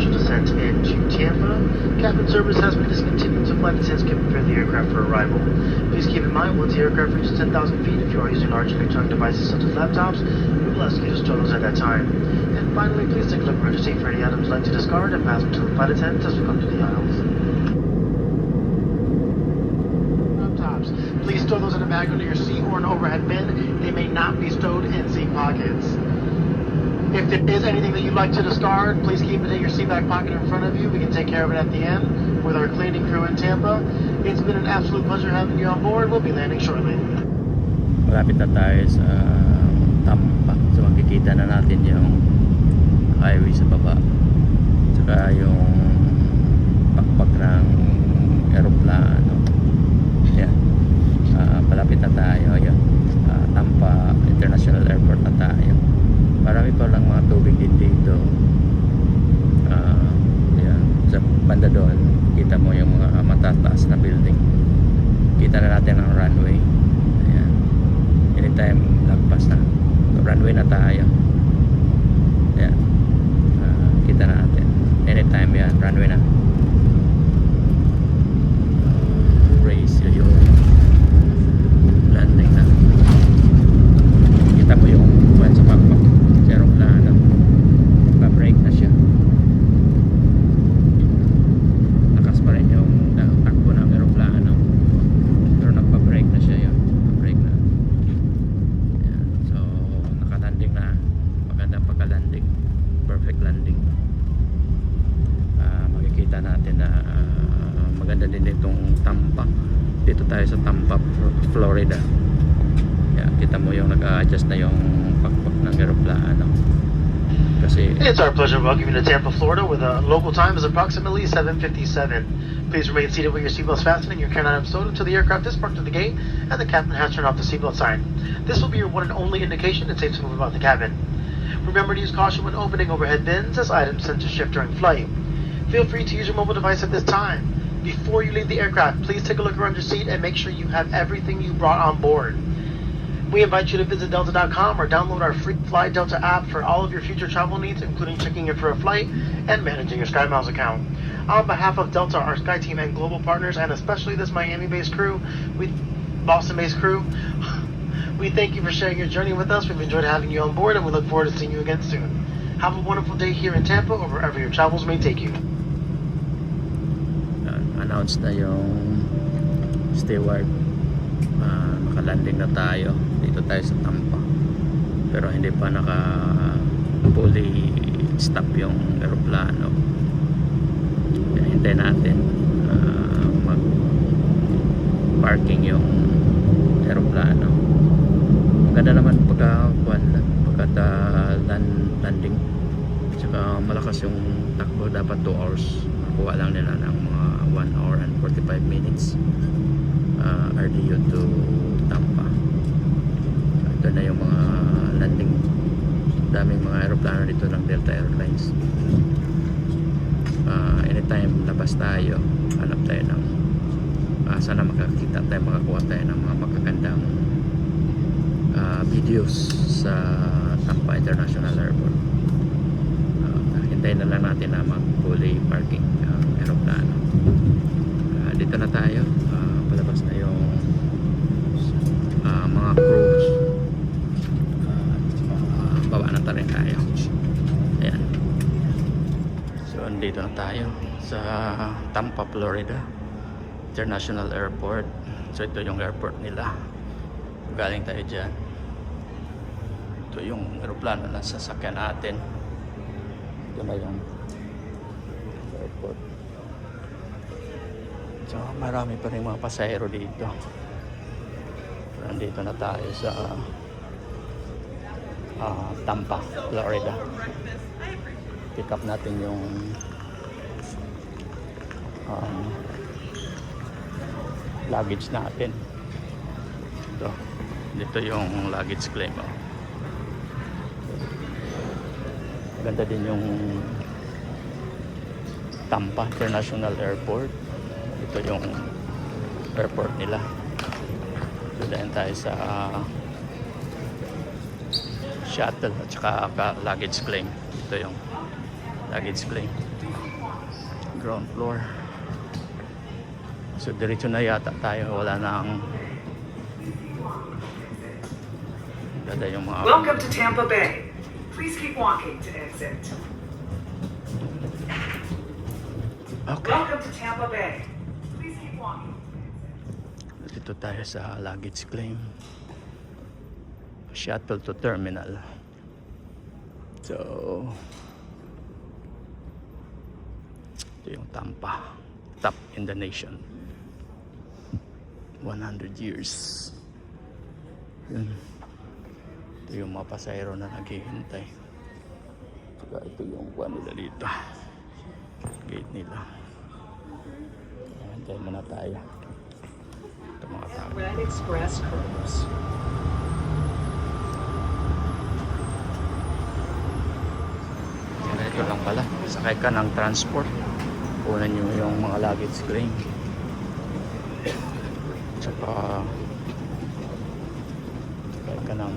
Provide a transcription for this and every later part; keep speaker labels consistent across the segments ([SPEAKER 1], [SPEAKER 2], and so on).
[SPEAKER 1] initial descent into Tampa. Cabin service has been discontinued, so flight attendants can prepare the aircraft for arrival. Please keep in mind, once the aircraft reaches 10,000 feet, if you are using large electronic devices such as laptops, we will ask you to store those at that time. And finally, please take a look around your seat for any items you'd like to discard and pass them to the flight attendants as we come to the aisles. Laptops. Please store those in a bag under your seat or an overhead bin. They may not be stowed in seat pockets. If there is anything that you'd like to discard, please keep it in your seat back pocket in front of you. We can take care of it at the end with our cleaning crew in Tampa. It's been an absolute pleasure having you on board. We'll be landing shortly.
[SPEAKER 2] Malapit na tayo sa Tampa. So makikita na natin yung highway sa baba. Tsaka yung pakpak ng aeroplano. Yan. Malapit na tayo. Yan. Tampa International Airport na tayo. Marami pa lang mga tubig din dito. Yan. Sa banda doon, kita mo yung mga matataas na building. Kita na natin ang runway. Ayan. Anytime lagpas na. So, runway na tayo. Ayan. Kita na natin. Anytime yan, runway na. Race yung landing na. Kita mo yung buwan sa pakpak. Aeroplano. Pa-break na siya. Lakas pa rin yung takbo ng aeroplano. Pero nagpa-break na siya yun. Pa-break na. Ayan. So, nakalanding na. Maganda pagka-landing. Perfect landing. Makikita natin na maganda din itong Tampa. Dito tayo sa Tampa, Florida. Ayan. Kita mo yung nag-a-adjust na yung pakpak ng aeroplano. Kasi
[SPEAKER 1] It's our pleasure welcoming you to Tampa, Florida, where the local time is approximately 7:57. Please remain seated with your seatbelts fastened and your carry-on items stowed until the aircraft is parked at the gate and the captain has turned off the seatbelt sign. This will be your one and only indication it's safe to move about the cabin. Remember to use caution when opening overhead bins as items tend to shift during flight. Feel free to use your mobile device at this time. Before you leave the aircraft, please take a look around your seat and make sure you have everything you brought on board. We invite you to visit Delta.com or download our free Fly Delta app for all of your future travel needs, including checking in for a flight and managing your SkyMiles account. On behalf of Delta, our Sky team and global partners, and especially this Miami-based crew, Boston-based crew, we thank you for sharing your journey with us. We've enjoyed having you on board, and we look forward to seeing you again soon. Have a wonderful day here in Tampa or wherever your travels may take you.
[SPEAKER 2] Announce na yung steward. Nakalanding na tayo. Dito tayo sa Tampa. Pero hindi pa naka fully stop yung aeroplano. Hintayin natin mag parking yung aeroplano. Maganda naman pagka landing. Tsaka malakas yung takbo. Dapat 2 hours. Nakuha lang nila ng mga 1 hour and 45 minutes RDU to Tampa. Ito na yung mga landing. Daming mga aeroplano dito ng Delta Airlines. Anytime labas tayo, hanap tayo ng sana makakita tayo, makakuha tayo ng mga makagandang videos sa Tampa International Airport. Hintayin na lang natin na mag-fully parking aeroplano. Dito na tayo. Palabas na yung mga crews. Baba na rin tayo. Ayan. So andito na tayo sa Tampa, Florida International Airport. So ito yung airport nila. Galing tayo dyan. Ito yung aeroplano na sasakyan natin. Ito na yung airport. So marami pa rin mga pasahero dito. Nandito na tayo sa Tampa, Florida. Pick up natin yung luggage natin. Dito yung luggage claim. Ganda din yung Tampa International Airport. Ito yung airport nila. So dahil tayo sa shuttle at saka luggage claim. Ito yung luggage claim. Ground floor. So diretso na yata tayo, wala nang ganda yung mga
[SPEAKER 3] Welcome to Tampa Bay. Please keep walking to exit.
[SPEAKER 2] okay.
[SPEAKER 3] Welcome to Tampa Bay. Please keep walking.
[SPEAKER 2] Dito tayo sa luggage claim. Shuttle to terminal. So ito yung Tampa, top in the nation. 100 years. Yun. Ito yung mga pasahero na naghihintay. Saka ito yung kuha nila dito, gate nila. Hintay muna tayo. Ito mga tao.
[SPEAKER 3] Red Express Cruise.
[SPEAKER 2] Ito lang pala, sakay ka ng transport, kunan nyo yung mga luggage claim, tsaka sakay ka ng,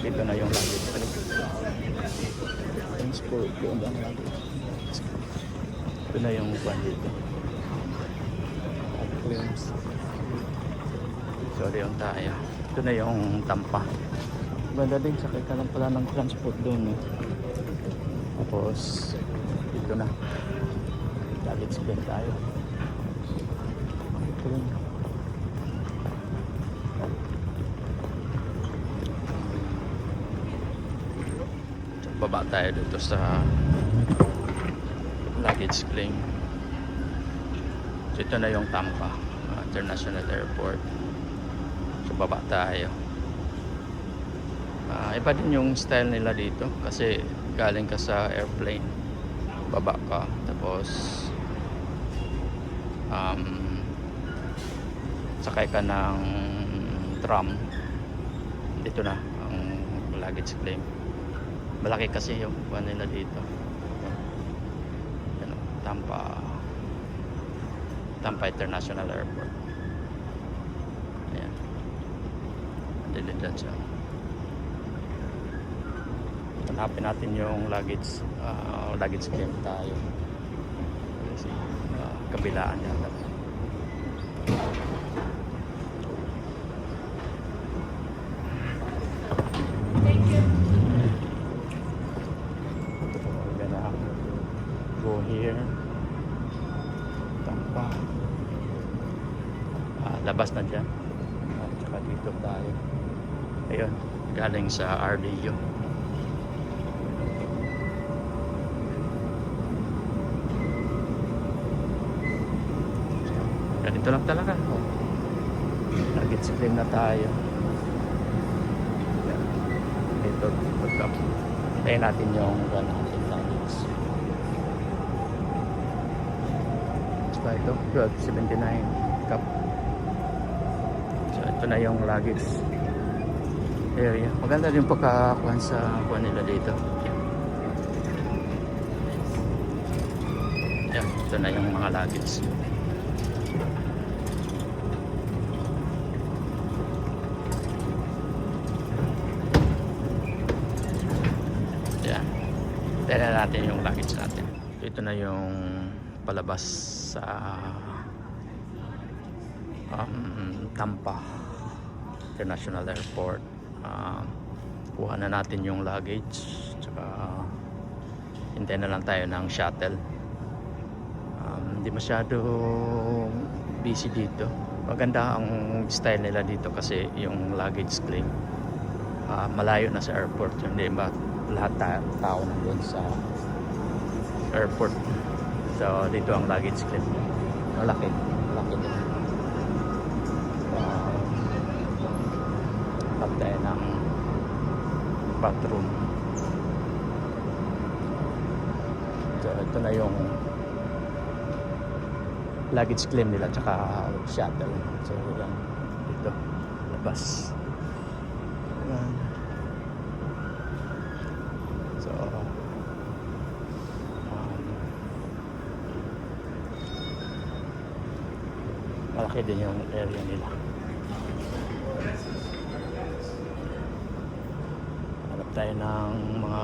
[SPEAKER 2] dito na yung luggage claim, transport yung ang luggage, ito na yung van dito, claims. Sorry yung tayo, ito na yung Tampa. Ganda din, sakay ka lang pala ng transport doon, eh. Tapos dito na luggage claim tayo. Ito yun. So, baba tayo dito sa luggage claim. So ito na yung Tampa International Airport. So baba tayo. Iba din yung style nila dito kasi galing ka sa airplane, baba ka, tapos sakay ka ng tram, dito na ang luggage claim. Malaki kasi yung kuha nila dito. Ano, Tampa International Airport. Ayan, dito siya. Hanapin natin yung luggage claim tayo kasi kabilaan yata.
[SPEAKER 3] Thank you.
[SPEAKER 2] We're gonna go here, Tampa, labas na dyan, at saka dito tayo. Ayun, galing sa RDU. Ganito lang talaga. Luggage claim na tayo. Ito, pagkap. Tayo natin yung natin luggage. Saka ito, 1279 cup. So ito na yung luggage area. Maganda din pagkakuhan sa kuhan nila dito. Yan, ito na yung mga luggage. Tignan natin yung luggage natin. Ito na yung palabas sa Tampa International Airport. Kuha na natin yung luggage, tsaka hintay na lang tayo ng shuttle. Hindi masyado busy dito. Maganda ang style nila dito kasi yung luggage claim malayo na sa airport, hindi ba lahat tao nandun sa airport. So dito ang luggage claim, malaki din. Tap tayo ng bathroom. So ito na yung luggage claim nila tsaka shuttle. So yan dito labas. Ayan. So malaki din yung area nila. Hanap tayo ng mga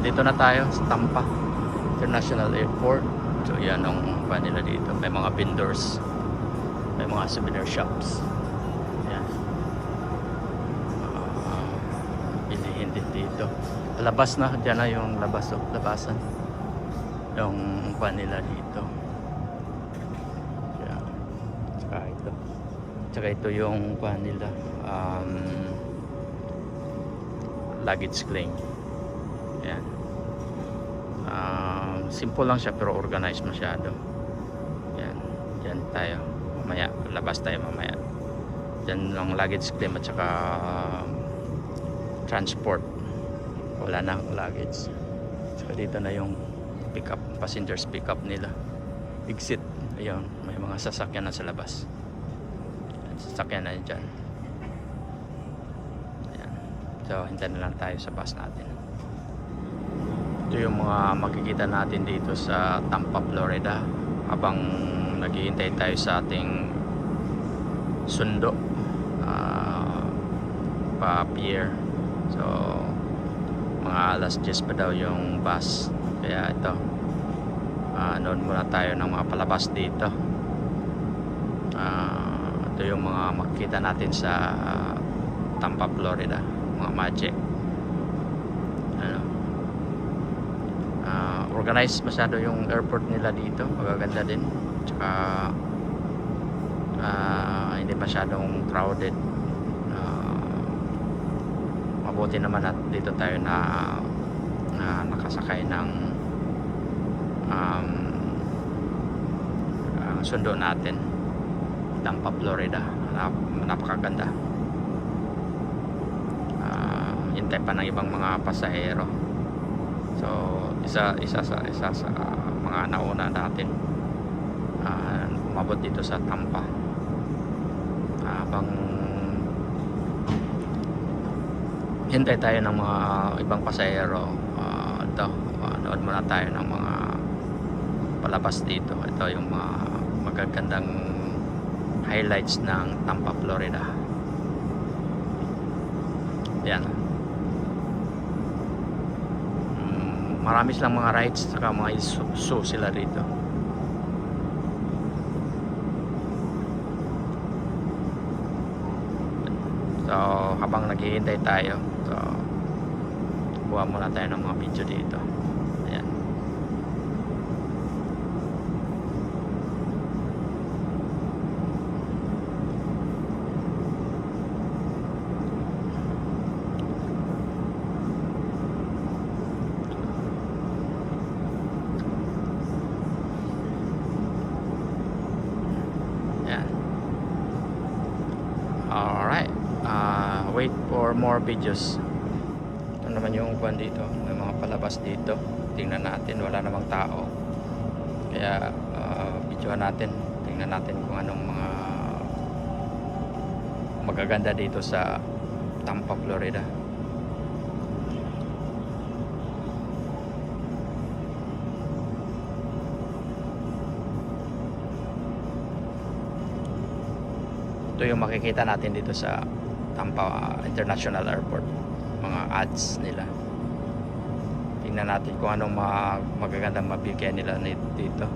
[SPEAKER 2] dito na tayo sa Tampa International Airport. So yan ang pa nila dito. May mga vendors, may mga souvenir shops. Yan. Bilihin din dito. Labas na, dyan na yung labas, oh, labasan. Yung pa nila dito. Yan. Tsaka ito. Tsaka ito yung pa nila. Luggage claim. Yan. Simple lang siya pero organized masyado. Yan. Diyan tayo. Mamaya. Labas tayo mamaya. Diyan lang luggage claim at saka transport. Wala na luggage. Saka dito na yung pick up, passengers pick up nila. Exit. Ayun. May mga sasakyan na sa labas. Sasakyan na dyan. So, hintayin na lang tayo sa bus natin. Ito yung mga makikita natin dito sa Tampa, Florida habang naghihintay tayo sa ating sundo pa pier. So, mga alas 10 pa daw yung bus. Kaya ito, noon muna tayo ng mga palabas dito. Ito yung mga makikita natin sa Tampa, Florida. Mga magic, ano, organized masyado yung airport nila dito, magaganda din, tsaka hindi masyadong crowded, mabuti naman at dito tayo na nakasakay ng sundo natin, Tampa, Florida. Napakaganda. Hintay pa ng ibang mga pasahero. So isa sa mga nauna natin umabot dito sa Tampa. Habang hintay tayo ng mga ibang pasahero, nood muna tayo ng mga palabas dito. Ito yung mga magagandang highlights ng Tampa, Florida. Yan. Marami silang mga rides saka mga zoo sila rito. So habang naghihintay tayo, so buha muna tayo ng mga video dito. Ayan. Alright, wait for more videos. Ito naman yung kwan dito, may mga palabas dito. Tingnan natin, wala namang tao. Kaya videoan natin. Tingnan natin kung anong mga magaganda dito sa Tampa, Florida. Ito yung makikita natin dito sa Tampa International Airport, mga ads nila. Tingnan natin kung anong magagandang mabigyan nila dito.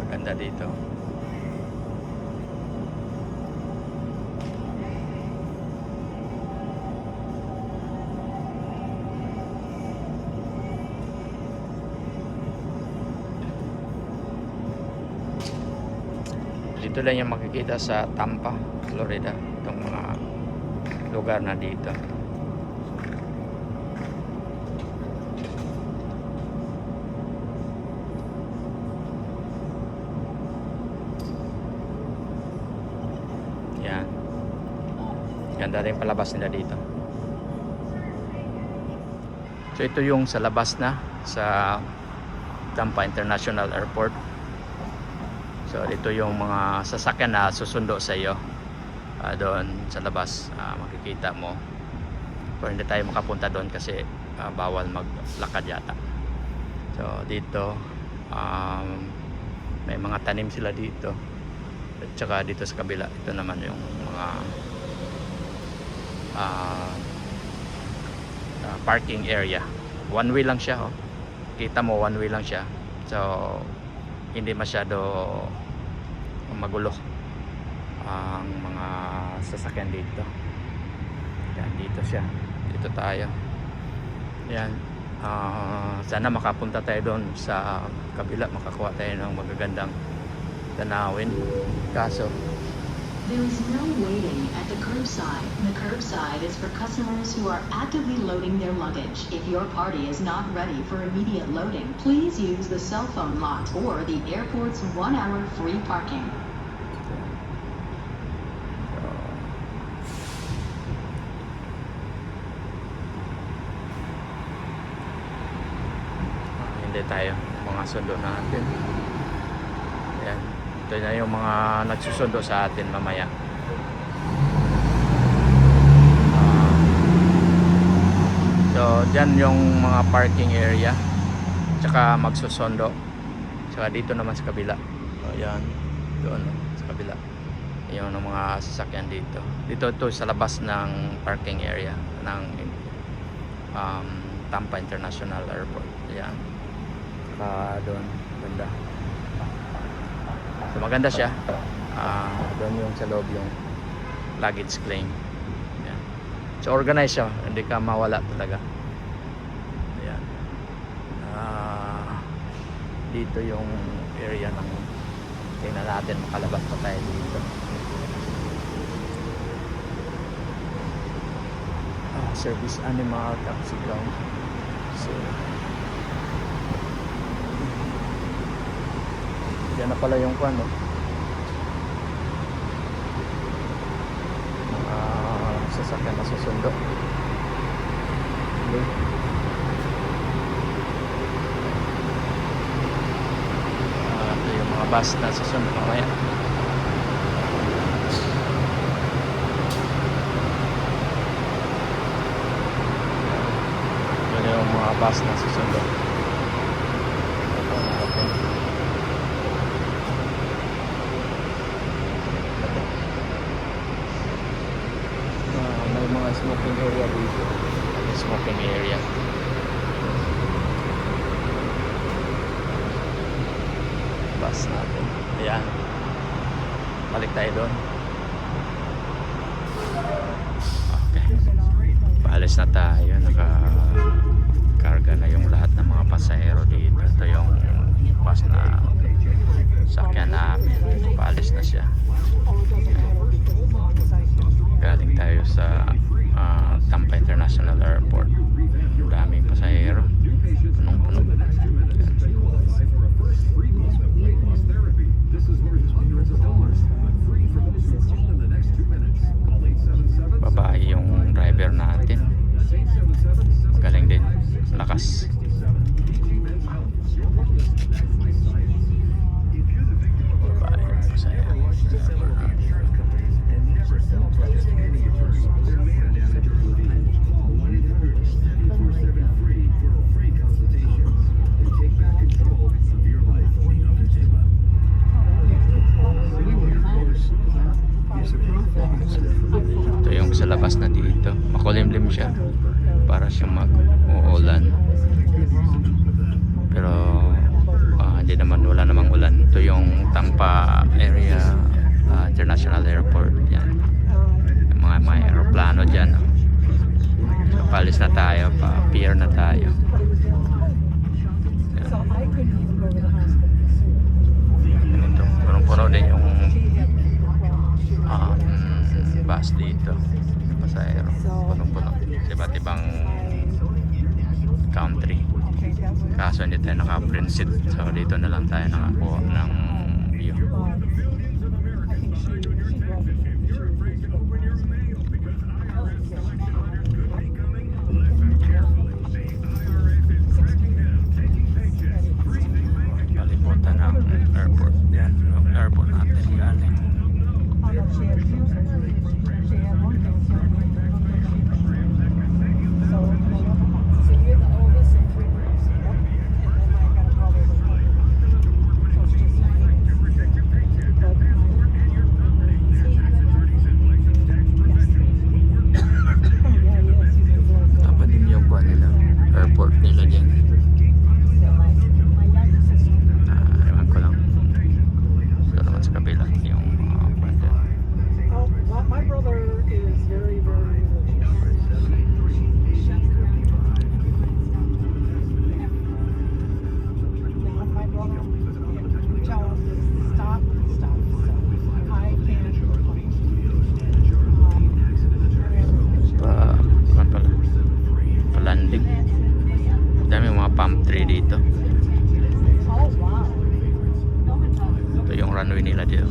[SPEAKER 2] Ganda dito. Dito lang yung makikita sa Tampa, Florida, itong mga lugar na dito. Ganda rin palabas nila dito. So ito yung sa labas na sa Tampa International Airport. So dito yung mga sasakyan na susundo sa iyo. Doon sa labas makikita mo. Pero hindi tayo makapunta doon kasi bawal maglakad yata. So dito may mga tanim sila dito. At saka dito sa kabila, ito naman yung mga parking area. One way lang siya, oh. Kita mo, one way lang siya. So hindi masyado magulo ang mga sasakyan dito. Yan, dito siya. Dito tayo. Yan. Sana makapunta tayo doon sa kabila, makakuha tayo ng magagandang tanawin. Kaso
[SPEAKER 4] There is no waiting at the curbside. The curbside is for customers who are actively loading their luggage. If your party is not ready for immediate loading, please use the cell phone lot or the airport's 1-hour free parking.
[SPEAKER 2] hindi tayo mga sundo natin. Ayan. Ito na yung mga nagsusundo sa atin mamaya. So dyan yung mga parking area, tsaka magsusundo, tsaka dito naman sa kabila. So yan, doon sa kabila yung mga sasakyan dito. Dito to sa labas ng parking area ng Tampa International Airport. Yan. Doon banda. So maganda siya. Doon yung sa loob yung luggage claim. Ayan. So organized siya, hindi ka mawala talaga. Ayan. Dito yung area ng tingnan natin, makalabas pa tayo dito. Service animal taxi ground. So yan na pala yung kwan, no? Sasakyan na susundo. Okay. Ito yung mga bus na susundo mamaya. Ito yung mga bus na susundo. Smoking area dito. Smoking area. Bus natin. Ayan. Balik tayo doon. Okay. Paalis na tayo. Nakakarga na yung lahat ng mga pasahero dito. Ito yung bus na sakyan namin. Paalis na siya. Galing tayo sa Tampa International Airport. Daming pasahero. Punong-puno. Babae yung driver natin. Magaling din. Lakas. Babae yung pasahero. Ito yung sa labas na dito. Makulimlim siya. Para siyang mag-uulan. Pero hindi naman, wala namang ulan. Ito yung Tampa area International Airport. Yan. Yung mga aeroplano dyan. So, palis na tayo. Pa-pier na tayo. Yan. Ito. Punong-puno din yung bus dito. Pasahero. Punong-puno. Iba't ibang country. Kaso hindi tayo naka-print seat. So dito na lang tayo nakakuha ng view. palm tree dito.
[SPEAKER 5] Oh, wow.
[SPEAKER 2] Ito yung runway nila dito.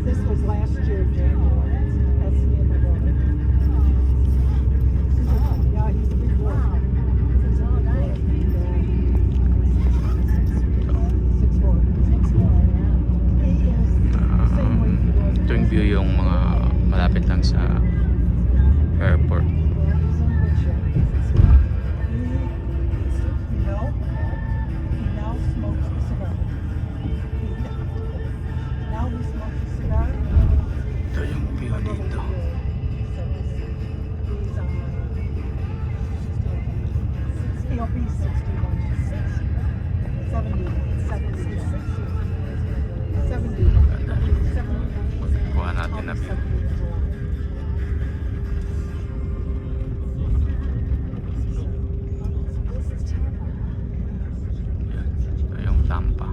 [SPEAKER 5] This was last year, January. That's the end of the road. Yeah, he's a big boy. 6'4". He is the same weight he was.
[SPEAKER 2] Ito yung view yung mga malapit lang sa airport.
[SPEAKER 5] He's in good shape. He now smokes a cigar. Now he smokes a cigar.
[SPEAKER 2] Ito yung view dito.
[SPEAKER 5] He'll be 61. 70. 70.
[SPEAKER 2] Kuha natin na view. Yan. Ito yung Tampa.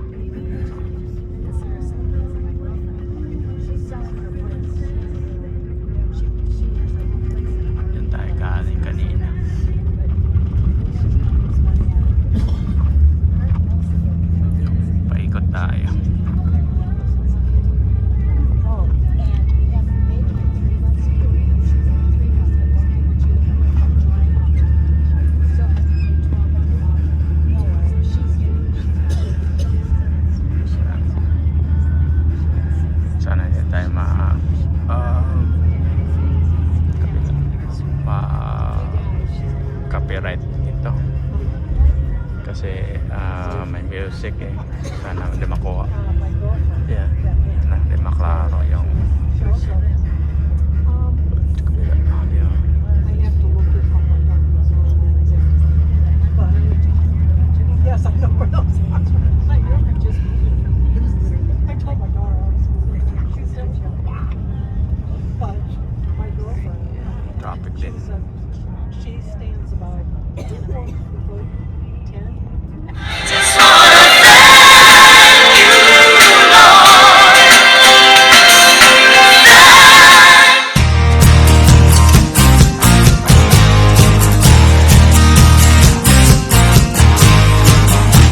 [SPEAKER 2] Yan tayo galing kanina. Paikot tayo.
[SPEAKER 5] Oh,
[SPEAKER 2] Sana hindi tayo copyright dito kasi may music eh, sana hindi makuha.
[SPEAKER 5] my girlfriend.